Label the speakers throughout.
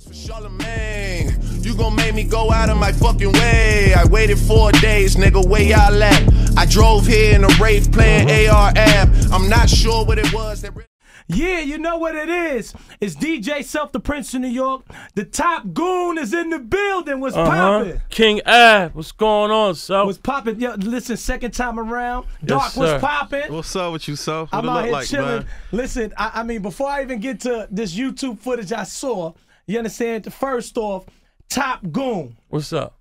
Speaker 1: For Charlemagne, you gon' make me go out of my fucking way. I waited 4 days, nigga, where y'all at? I drove here in a rave playing AR app. I'm not sure what it was that.
Speaker 2: Yeah, you know what it is. It's DJ Self, the Prince of New York. The top goon is in the building. What's poppin'?
Speaker 3: King Ab, what's going on, Self?
Speaker 2: What's poppin'? Yo, listen, second time around. Dark, what's poppin'?
Speaker 4: What's up with you, Self?
Speaker 2: I'm out here chilling. Listen, I mean, before I even get to this YouTube footage I saw, you understand? First off, top goon.
Speaker 3: What's up?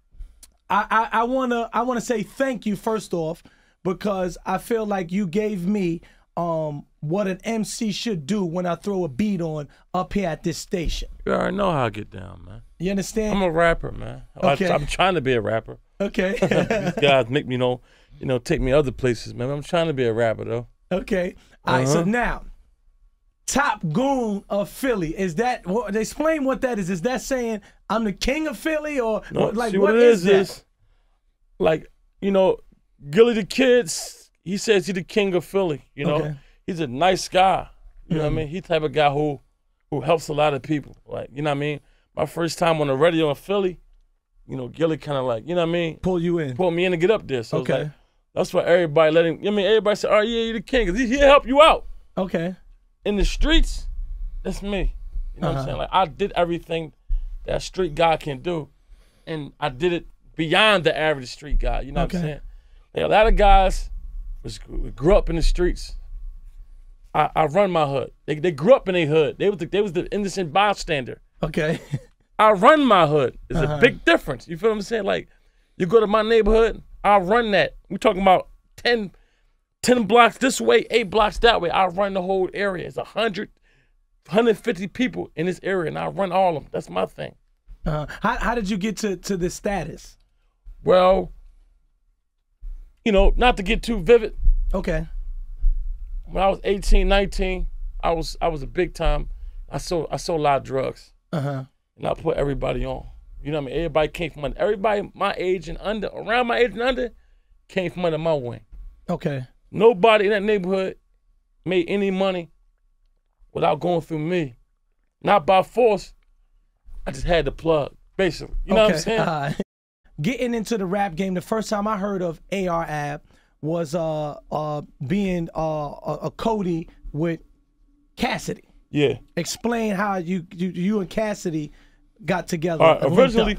Speaker 2: I wanna say thank you first off, because I feel like you gave me what an MC should do when I throw a beat on up here at this station.
Speaker 3: You already know how I get down, man.
Speaker 2: You understand?
Speaker 3: I'm a rapper, man.
Speaker 2: Okay.
Speaker 3: I'm trying to be a rapper.
Speaker 2: Okay.
Speaker 3: These guys make me take me other places, man. I'm trying to be a rapper though.
Speaker 2: Okay. All right. So now, top goon of Philly, is that? Explain what that is. Is that saying I'm the king of Philly, or
Speaker 3: no,
Speaker 2: like
Speaker 3: see,
Speaker 2: what
Speaker 3: it
Speaker 2: is that?
Speaker 3: Is like, Gilly the Kid, he says he's the king of Philly. You know,
Speaker 2: Okay.
Speaker 3: He's a nice guy. You know what I mean? He's the type of guy who helps a lot of people. Like, you know what I mean? My first time on the radio in Philly, Gilly kind of like, you know what I mean?
Speaker 2: Pull you in.
Speaker 3: Pull me in to get up there. So
Speaker 2: Okay.
Speaker 3: it's like, that's why everybody let him. Everybody said, "Oh yeah, you're the king," because he'll help you out.
Speaker 2: Okay.
Speaker 3: In the streets, that's me. You know what I'm saying? Like, I did everything that a street guy can do, and I did it beyond the average street guy. You know what I'm saying? Like, a lot of guys grew up in the streets. I run my hood. They grew up in their hood. They was the innocent bystander.
Speaker 2: Okay.
Speaker 3: I run my hood. It's a big difference. You feel what I'm saying? Like, you go to my neighborhood, I run that. We're talking about 10 blocks this way, 8 blocks that way. I run the whole area. It's 150 people in this area, and I run all of them. That's my thing.
Speaker 2: How did you get to this status?
Speaker 3: Well, not to get too vivid.
Speaker 2: Okay.
Speaker 3: When I was 18, 19, I was a big time. I sold a lot of drugs. And I put everybody on. You know what I mean? Everybody came from under. Everybody my age and under, around my age and under, came from under my wing.
Speaker 2: Okay.
Speaker 3: Nobody in that neighborhood made any money without going through me. Not by force. I just had the plug, basically. You know what I'm saying?
Speaker 2: Getting into the rap game, the first time I heard of AR Ab was being a Cody with Cassidy.
Speaker 3: Yeah.
Speaker 2: Explain how you and Cassidy got together.
Speaker 3: All right, originally,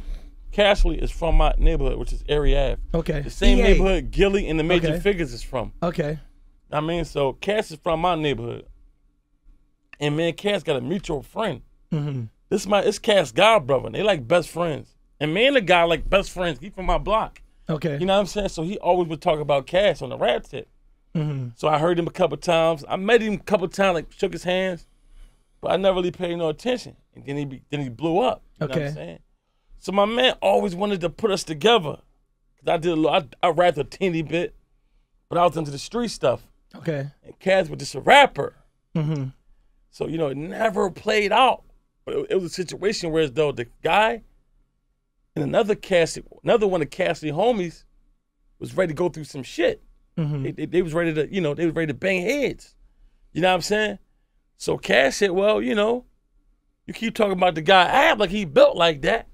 Speaker 3: Cassidy is from my neighborhood, which is Area Ave.
Speaker 2: Okay.
Speaker 3: The same neighborhood Gilly and the Major Figures is from.
Speaker 2: Okay.
Speaker 3: I mean, so Cass is from my neighborhood. And me and Cass got a mutual friend. It's Cass' god brother. They like best friends. And me and the guy like best friends. He from my block.
Speaker 2: Okay.
Speaker 3: You know what I'm saying? So he always would talk about Cass on the rap tip. So I heard him a couple times. I met him a couple times, like shook his hands, but I never really paid no attention. And then he blew up. You know what I'm saying? So my man always wanted to put us together. Cause I rapped a teeny bit, but I was into the street stuff.
Speaker 2: Okay.
Speaker 3: And Cass was just a rapper. So it never played out. But it was a situation where as though the guy and another one of Cassidy homies was ready to go through some shit. They was ready to, they was ready to bang heads. You know what I'm saying? So Cass said, well, you keep talking about the guy Ab like he built like that.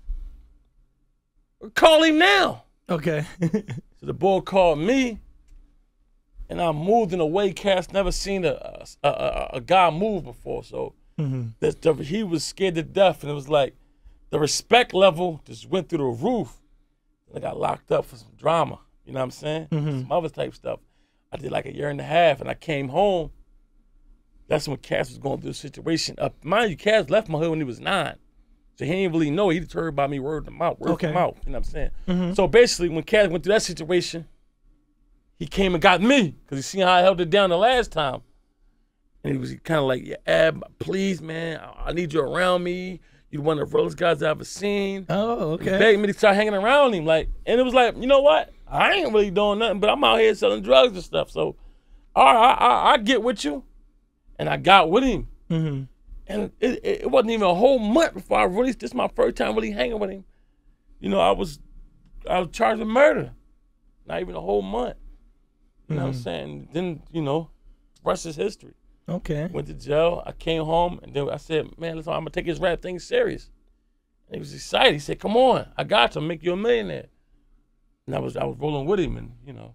Speaker 3: Call him now.
Speaker 2: Okay.
Speaker 3: So the boy called me, and I moved in a way Cass never seen a guy move before. So he was scared to death, and it was like the respect level just went through the roof. And I got locked up for some drama. You know what I'm saying? Some other type stuff. I did like a year and a half, and I came home. That's when Cass was going through the situation. Mind you, Cass left my hood when he was 9. So he didn't really know. He just heard about me word of mouth, word of mouth. You know what I'm saying? So basically, when Cass went through that situation, he came and got me because he seen how I held it down the last time. And he was kind of like, yeah, Ab, please, man, I need you around me. You're one of the realest guys I've ever seen.
Speaker 2: Oh, okay.
Speaker 3: He begged me to start hanging around him. And it was like, you know what? I ain't really doing nothing, but I'm out here selling drugs and stuff. So, all right, I get with you. And I got with him. And it wasn't even a whole month before I released. This is my first time really hanging with him. I was charged with murder. Not even a whole month. You know what I'm saying? Then, rest is history.
Speaker 2: Okay.
Speaker 3: Went to jail. I came home, and then I said, man, listen, I'm going to take this rap thing serious. He was excited. He said, "Come on, I got to make you a millionaire." And I was rolling with him, and you know,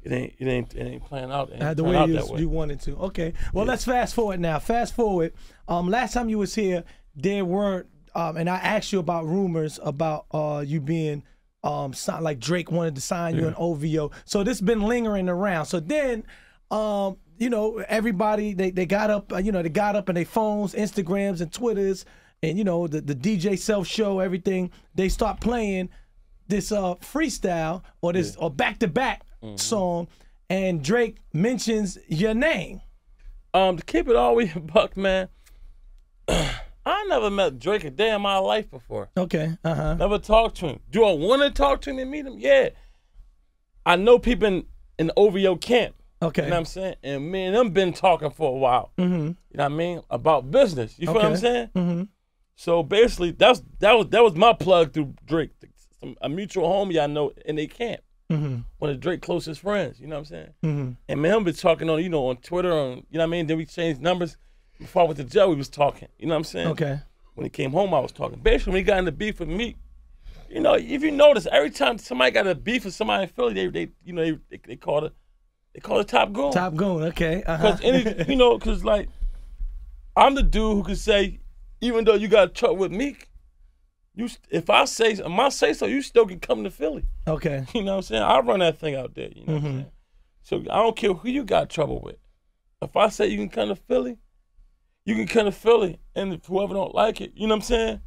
Speaker 3: it ain't playing out.
Speaker 2: The way you wanted to. Okay. Well, let's fast forward now. Fast forward. Last time you was here, there weren't. And I asked you about rumors about you being like Drake wanted to sign you in OVO. So this been lingering around. So then, you know, everybody they got up. You know, they got up on their phones, Instagrams, and Twitters. And you know the DJ self show, everything. They start playing this freestyle or this or back to back song, and Drake mentions your name.
Speaker 3: To keep it all the way a buck, man. I never met Drake a day in my life before.
Speaker 2: Okay.
Speaker 3: Never talked to him. Do I want to talk to him and meet him? Yeah. I know people in the OVO camp.
Speaker 2: Okay.
Speaker 3: You know what I'm saying? And me and them been talking for a while. You know what I mean? About business. You feel what I'm saying? So basically, that was my plug through Drake. A mutual homie I know in they camp. One of Drake's closest friends. You know what I'm saying? And me and him been talking on, you know, on Twitter, on, you know what I mean? Then we changed numbers. Before I went to jail, we was talking. You know what I'm saying? Okay. When he came home, I was talking. Basically, when he got into beef with Meek, you know, if you notice, every time somebody got a beef with somebody in Philly, they call it Top Goon.
Speaker 2: Top Goon, okay.
Speaker 3: Because you know, because like I'm the dude who could say, even though you got trouble with Meek, if I say so, you still can come to Philly.
Speaker 2: Okay.
Speaker 3: You know what I'm saying? I run that thing out there. You know what I'm saying? So I don't care who you got trouble with. If I say you can come to Philly, you can come to Philly, and if whoever don't like it, you know what I'm saying?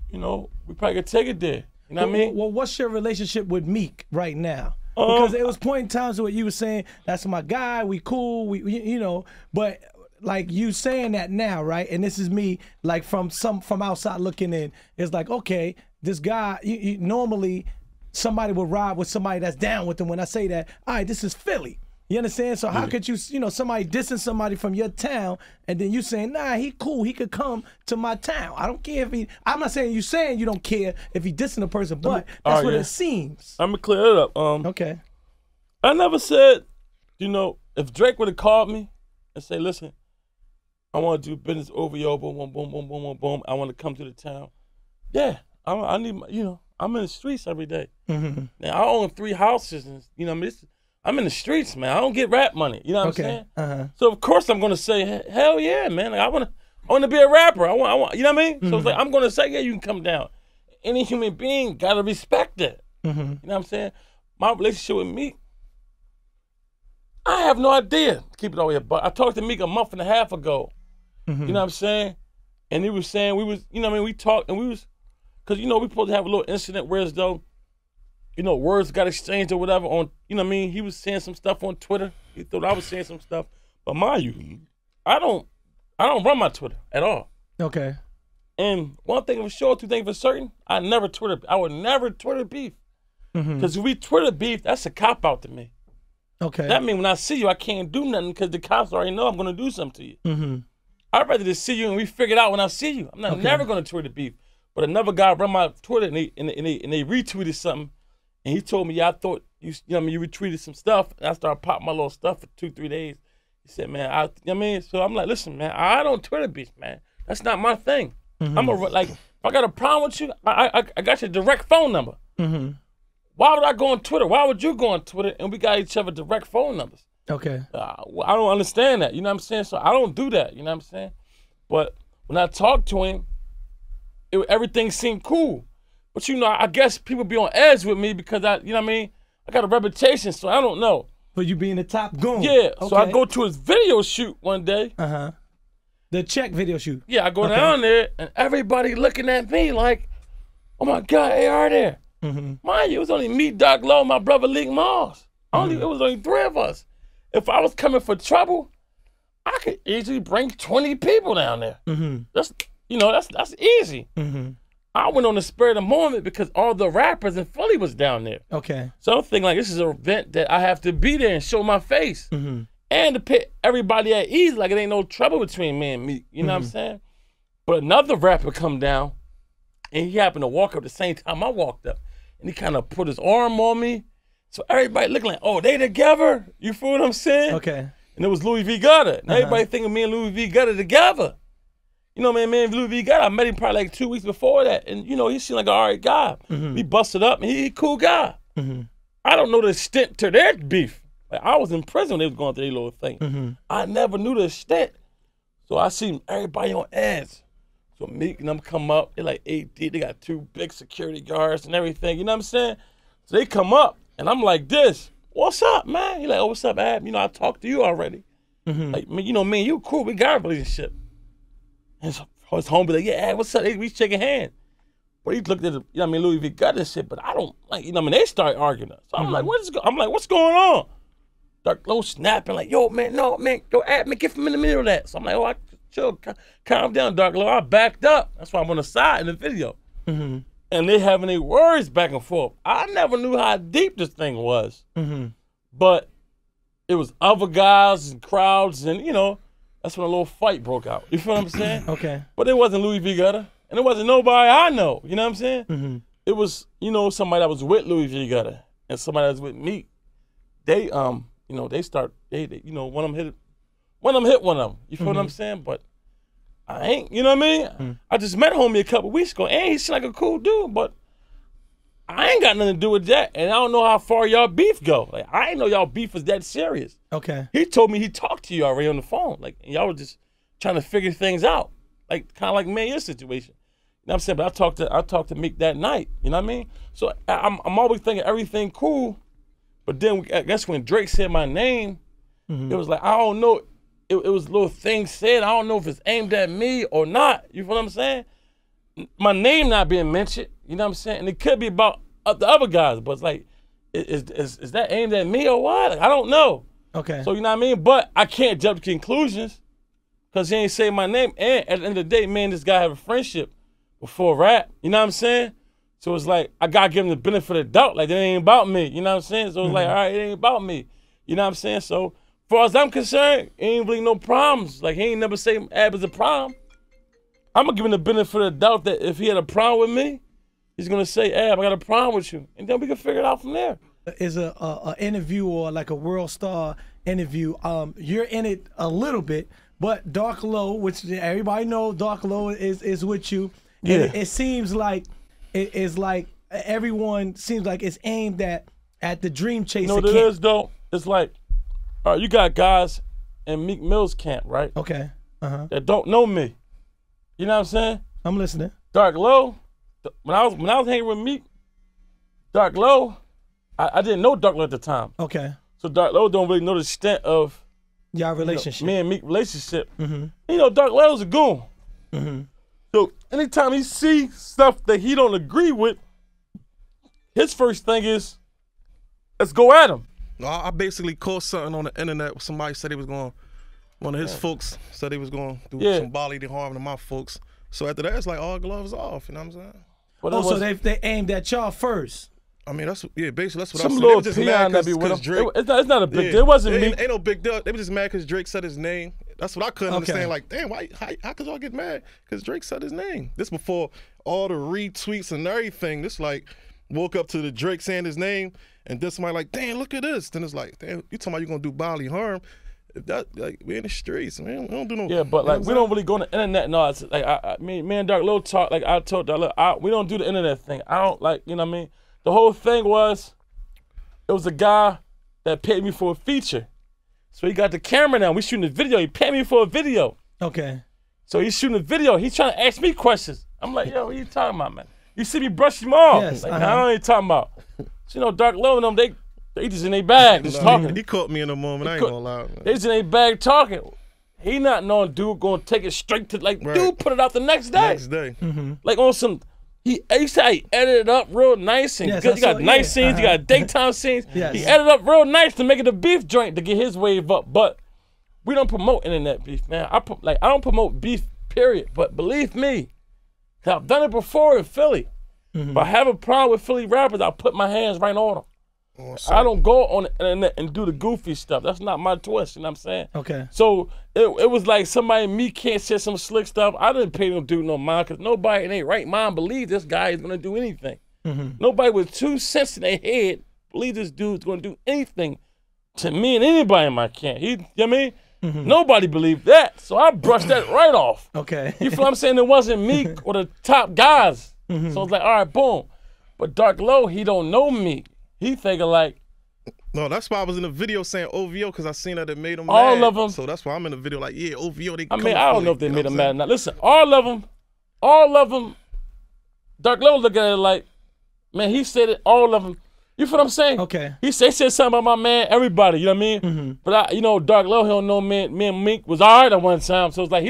Speaker 3: You know, we probably could take it there. You know what I mean?
Speaker 2: Well, what's your relationship with Meek right now? Because it was point in times where you were saying, that's my guy, we cool, we you know, but like you saying that now, right? And this is me, like from outside looking in. It's like, okay, this guy, you normally somebody would ride with somebody that's down with them. When I say that, all right, this is Philly. You understand? So how could you know, somebody dissing somebody from your town, and then you saying, nah, he cool, he could come to my town. I don't care if I'm not saying you don't care if he dissing a person, but that's what it seems.
Speaker 3: I'm gonna clear it up.
Speaker 2: Okay.
Speaker 3: I never said, you know, if Drake would have called me and say, listen, I want to do business OVO, boom, boom, boom, boom, boom, boom, boom. I want to come to the town. Yeah, I need, you know, I'm in the streets every day. Now, I own 3 houses, and you know, I'm in the streets, man. I don't get rap money. You know what I'm saying? So of course I'm gonna say, hell yeah, man. Like, I wanna be a rapper. I want, you know what I mean? So it's like I'm gonna say, yeah, you can come down. Any human being gotta respect that. You know what I'm saying? My relationship with Meek, I have no idea. Keep it all the way up. I talked to Meek a month and a half ago. You know what I'm saying? And he was saying you know what I mean? We talked and cause you know, we supposed to have a little incident where as though, you know, words got exchanged or whatever on, you know what I mean? He was saying some stuff on Twitter. He thought I was saying some stuff. But mind you, I don't run my Twitter at all.
Speaker 2: Okay.
Speaker 3: And one thing for sure, 2 things for certain, I would never Twitter beef. Because if we Twitter beef, that's a cop-out to me.
Speaker 2: Okay.
Speaker 3: That means when I see you, I can't do nothing because the cops already know I'm going to do something to you. I'd rather just see you and we figure it out when I see you. I'm never going to Twitter beef. But another guy run my Twitter and they retweeted something. And he told me, yeah, I thought you know what I mean, you retweeted some stuff. And I started popping my little stuff for 2-3 days. He said, man, you know what I mean? So I'm like, listen, man, I don't Twitter beef, man. That's not my thing. Like, if I got a problem with you, I got your direct phone number. Why would I go on Twitter? Why would you go on Twitter and we got each other direct phone numbers?
Speaker 2: Okay.
Speaker 3: I don't understand that, you know what I'm saying? So I don't do that, you know what I'm saying? But when I talked to him, everything seemed cool. But you know, I guess people be on edge with me because you know what I mean? I got a reputation, so I don't know.
Speaker 2: For you being the top goon.
Speaker 3: Yeah, so I go to his video shoot one day.
Speaker 2: The check video shoot.
Speaker 3: Yeah, I go down there and everybody looking at me like, oh my God, AR there. Mind you, it was only me, Doc Lowe, my brother Leak Moss. It was only 3 of us. If I was coming for trouble, I could easily bring 20 people down there. That's easy. I went on the spur of the moment because all the rappers in Philly was down there. Okay. So I'm thinking like this is an event that I have to be there and show my face. And to put everybody at ease, like it ain't no trouble between me and Meek. You know what I'm saying? But another rapper come down and he happened to walk up the same time I walked up. And he kind of put his arm on me. So everybody looking like, oh, they together? You feel what I'm saying? Okay. And it was Louis V. Gutter. And everybody thinking me and Louis V. Gutter together. you know, man, Louis V got. I met him probably like 2 weeks before that, and you know, he seemed like an alright guy. He busted up, and he a cool guy. I don't know the extent to their beef. Like I was in prison when they was going through their little thing. I never knew the extent. So I see everybody on edge. So Meek and them come up. They're like 8 deep. They got 2 big security guards and everything. You know what I'm saying? So they come up, and I'm like this. What's up, man? He like, oh, what's up, Ab? You know, I talked to you already. Like, you know, me and you cool. We got a relationship. And so his homie like, yeah, Ab, what's up? We shaking hands. But he looked at the, you know what I mean, Louis V got this shit, but I don't, like, you know what I mean? They start arguing. So I'm like, what's going on? Dark Low snapping like, yo, man, no, man, yo, Ab, man, get from in the middle of that. So I'm like, oh, chill, calm down, Dark Low. I backed up. That's why I'm on the side in the video. And they having their words back and forth. I never knew how deep this thing was. But it was other guys and crowds, and you know, that's when a little fight broke out. You feel what I'm saying?
Speaker 2: Okay.
Speaker 3: But it wasn't Louis V Gutter, and it wasn't nobody I know. You know what I'm saying? It was, you know, somebody that was with Louis V Gutter and somebody that was with Meek. They, you know, they, you know, one of them hit one of them. You feel what I'm saying? But I ain't, you know what I mean? I just met homie a couple weeks ago, and he seemed like a cool dude, but I ain't got nothing to do with that, and I don't know how far y'all beef go. Like, I ain't know y'all beef was that serious. Okay. He told me he talked to you already on the phone, like, and y'all were just trying to figure things out, like kind of like me and your situation. You know what I'm saying? But I talked to Meek that night. You know what I mean? So I'm always thinking everything cool, but then I guess when Drake said my name, it was like I don't know. It was little things said. I don't know if it's aimed at me or not. You feel what I'm saying? My name not being mentioned. You know what I'm saying? And it could be about the other guys, but it's like, is that aimed at me or what? Like, I don't know. Okay. So you know what I mean? But I can't jump to conclusions because he ain't say my name. And at the end of the day, man, this guy have a friendship before rap. You know what I'm saying? So it's like, I gotta give him the benefit of the doubt. Like, it ain't about me. You know what I'm saying? So it's like, all right, it ain't about me. You know what I'm saying? So as far as I'm concerned, ain't really no problems. Like, he ain't never say Ab is a problem. I'm gonna give him the benefit of the doubt that if he had a problem with me, he's gonna say, Ab, I got a problem with you. And then we can figure it out from there.
Speaker 2: Is a interview or like a World Star interview, you're in it a little bit, but Dark Low, which everybody knows Dark Low is with you. Yeah. And it seems like it's like everyone seems like it's aimed at the dream chase.
Speaker 3: You know what it is though? It's like, all right, you got guys in Meek Mill's camp, right? Okay. That don't know me. You know what I'm saying?
Speaker 2: I'm listening.
Speaker 3: Dark Low, when I was hanging with Meek, Dark Low, I didn't know Dark Low at the time. Okay. So Dark Low don't really know the extent of
Speaker 2: y'all relationship.
Speaker 3: You know, me and Meek relationship. You know, Dark Low's a goon. So anytime he see stuff that he don't agree with, his first thing is, let's go at him.
Speaker 4: I basically caught something on the internet. Somebody said he was going, one of his folks said he was going to do some bodily harm to my folks. So after that, it's like all gloves off. You know what I'm saying?
Speaker 2: Well, so they aimed at y'all first.
Speaker 4: I mean, basically that's what
Speaker 3: some
Speaker 4: I said.
Speaker 3: Little just mad that be with him.
Speaker 4: Drake,
Speaker 3: it's not a big deal. It wasn't me.
Speaker 4: Ain't no big deal. They were just mad because Drake said his name. That's what I couldn't understand. Like, damn, how could y'all get mad? Because Drake said his name. This before all the retweets and everything. This like woke up to the Drake saying his name, and then somebody like, damn, look at this. Then it's like, damn, you talking about you gonna do bodily harm? If that, like, we in the streets, man. We don't do no.
Speaker 3: Yeah, but like we don't really go on the internet. No, it's like me and Dark Low talk. Like I told Dark Low, we don't do the internet thing. I don't like, you know what I mean. The whole thing was, it was a guy that paid me for a feature. So he got the camera now. We shooting a video. He paid me for a video. Okay. So he's shooting a video. He's trying to ask me questions. I'm like, yo, what you talking about, man? You see me brush him off. Yes, like, I ain't talking about. So, you know, Dark Low and them, they just in their bag, just talking.
Speaker 4: He caught me in a moment. I ain't gonna lie. Man.
Speaker 3: They just in their bag talking. He not knowing dude gonna take it straight to, like, dude put it out the next day.
Speaker 4: Next day.
Speaker 3: Like on some, he edited it up real nice and good. He got nice scenes, he got daytime scenes. Yes. He edited up real nice to make it a beef joint to get his wave up. But we don't promote internet beef, man. I don't promote beef, period. But believe me, I've done it before in Philly. If I have a problem with Philly rappers, I'll put my hands right on them. I don't go on the internet and do the goofy stuff. That's not my twist, you know what I'm saying? Okay. So it was like somebody, me can't say some slick stuff. I didn't pay no dude no mind because nobody in their right mind believe this guy is gonna do anything. Nobody with 2 cents in their head believe this dude's gonna do anything to me and anybody in my camp. You know what I mean? Nobody believed that. So I brushed that right off.
Speaker 2: Okay.
Speaker 3: You feel what I'm saying? It wasn't Meek or the top guys. So it's like, all right, boom. But Dark Low, he don't know Meek. He thinking like,
Speaker 4: no, that's why I was in the video saying OVO, because I seen that it made them
Speaker 3: all
Speaker 4: mad.
Speaker 3: of them.
Speaker 4: So that's why I'm in the video like, yeah, OVO. They
Speaker 3: I mean, I don't know if they made him mad or not. Listen, all of them, Dark Low look at it like, man, he said it, all of them. You feel what I'm saying?
Speaker 2: Okay.
Speaker 3: He said something about my man, everybody, you know what I mean? But, Dark Low, he don't know me and Meek was all right at one time. So it's like,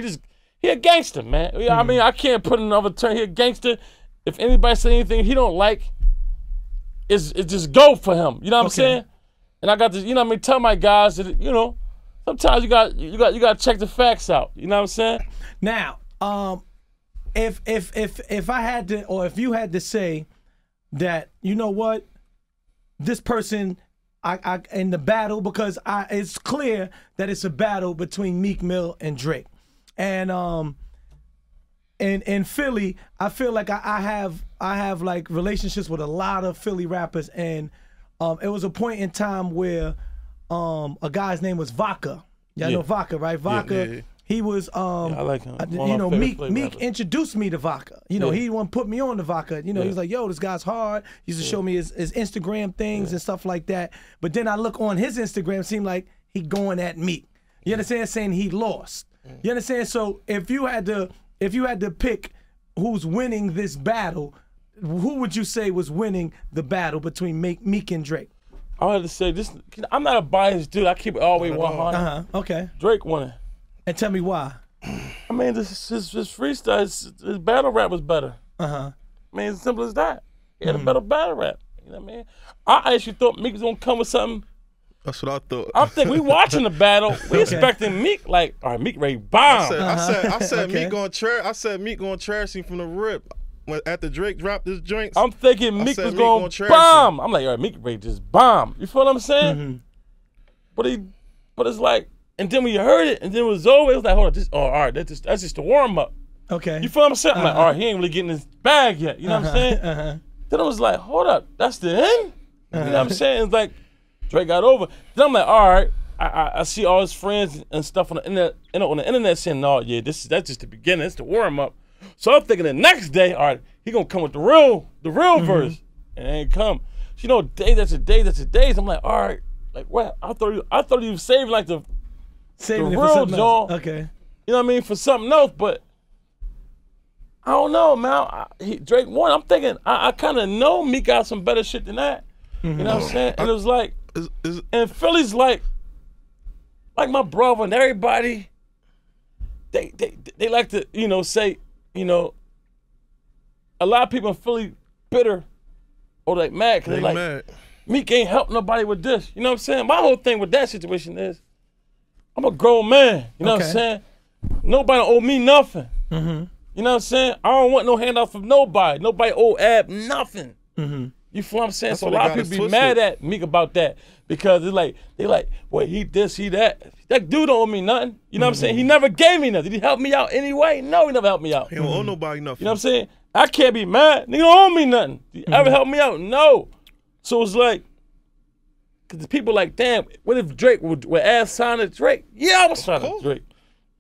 Speaker 3: he a gangster, man. I mean, I can't put another term. He a gangster. If anybody say anything he don't like, it's just go for him. You know what I'm saying? And I got this, you know what I mean? Tell my guys that, sometimes you got to check the facts out. You know what I'm saying?
Speaker 2: Now, if I had to, or if you had to say that, you know what, this person, I in the battle, because it's clear that it's a battle between Meek Mill and Drake, and in Philly, I feel like I have like relationships with a lot of Philly rappers, and it was a point in time where a guy's name was Vodka. Y'all know Vodka, right? Vodka. He was
Speaker 3: I like him.
Speaker 2: Meek introduced me to Vodka. He the one put me on to Vodka. He was like, yo, this guy's hard. He used to show me his Instagram things and stuff like that. But then I look on his Instagram, it seemed like he going at Meek. You understand? Saying he lost. You understand? So if you had to pick who's winning this battle, who would you say was winning the battle between Meek and Drake?
Speaker 3: I had to say this. I'm not a biased dude. I keep it all the way 100.
Speaker 2: Okay.
Speaker 3: Drake won it.
Speaker 2: And tell me why.
Speaker 3: I mean, his freestyle, his battle rap was better. I mean, it's as simple as that. He had a better battle rap. You know what I mean? I actually thought Meek was gonna come with something.
Speaker 4: That's what I thought.
Speaker 3: I think we watching the battle. We expecting Meek like, all right, Meek ready bomb.
Speaker 4: I said Meek gonna trash. I said Meek gonna trash him from the rip. After Drake dropped his drinks,
Speaker 3: I'm thinking Meek was gonna bomb. I'm like, all right, Meek ready just bomb. You feel what I'm saying? But it's like. And then when you heard it, and then it was over, it was like, hold on, all right, that's just the warm up.
Speaker 2: Okay.
Speaker 3: You feel what I'm saying? I'm like, all right, he ain't really getting his bag yet. You know what I'm saying? Then I was like, hold up, that's the end? You know what I'm saying? It's like, Drake got over. Then I'm like, all right, I see all his friends and stuff on the internet saying, no, yeah, that's just the beginning, it's the warm up. So I'm thinking the next day, all right, he gonna come with the real verse, and it ain't come. So, days after days, I'm like, all right, like what? I thought he was saving like the real John,
Speaker 2: okay.
Speaker 3: You know what I mean, for something else, but I don't know, man. Drake won. I'm thinking I kind of know Meek got some better shit than that. You know what I'm saying? And it was like, and Philly's like my brother and everybody. They like to say a lot of people in Philly bitter or like mad because they like mad. Meek ain't help nobody with this. You know what I'm saying? My whole thing with that situation is, I'm a grown man, you know what I'm saying? Nobody owe me nothing. You know what I'm saying? I don't want no handout from nobody. Nobody owe Ab nothing. You feel what I'm saying? That's so a lot of people be mad at Meek about that because they like, well, he this, he that. That dude don't owe me nothing. You know what I'm saying? He never gave me nothing. Did he help me out anyway? No, he never helped me out.
Speaker 4: He don't owe nobody nothing.
Speaker 3: You know what I'm saying? I can't be mad. Nigga don't owe me nothing. Did he ever help me out? No. So it's like, because the people like, damn, what if Drake would ask sign to Drake? Yeah, I was signing to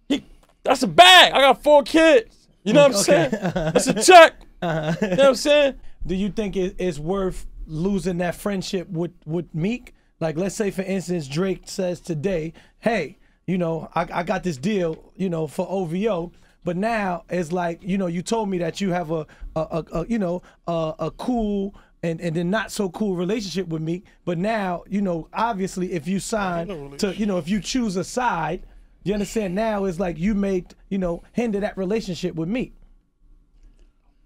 Speaker 3: Drake. That's a bag. I got 4 kids. You know what I'm saying? That's a check. You know what I'm saying?
Speaker 2: Do you think it's worth losing that friendship with Meek? Like, let's say, for instance, Drake says today, hey, I got this deal, for OVO, but now it's like, you told me that you have a cool and then not so cool relationship with Meek, but now, obviously if you sign to, if you choose a side, you understand, now it's like you made, hinder that relationship with Meek.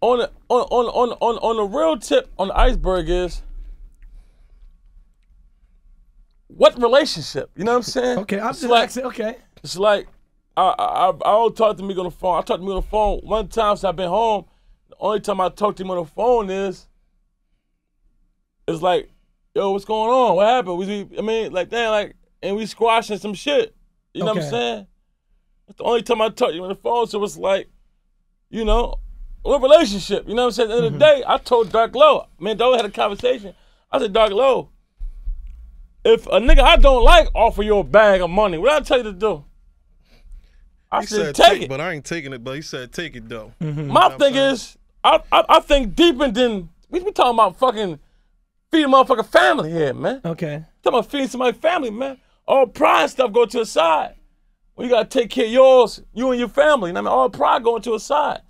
Speaker 3: On the real tip on the iceberg is, what relationship? You know what I'm saying?
Speaker 2: Okay, I'm just asking, okay.
Speaker 3: It's like, I don't talk to Meek on the phone. I talked to Meek on the phone one time since I've been home. The only time I talk to him on the phone is, it's like, yo, what's going on? What happened? And we squashing some shit. You know what I'm saying? That's the only time I talk to you on the phone, so it's like, what relationship? You know what I'm saying? At the end of the day, I told Dark Low, Dog had a conversation. I said, Dark Low, if a nigga I don't like offer you a bag of money, what I tell you to do? I
Speaker 4: He
Speaker 3: said,
Speaker 4: said
Speaker 3: take it.
Speaker 4: but I ain't taking it. But he said, take it though.
Speaker 3: My thing is, I think deeper than we talking about fucking feeding motherfucking family here, man.
Speaker 2: Okay.
Speaker 3: Talking about feeding somebody's family, man. All pride and stuff go to the side. Well, you gotta take care of yours, you and your family. I mean, all pride going to a side.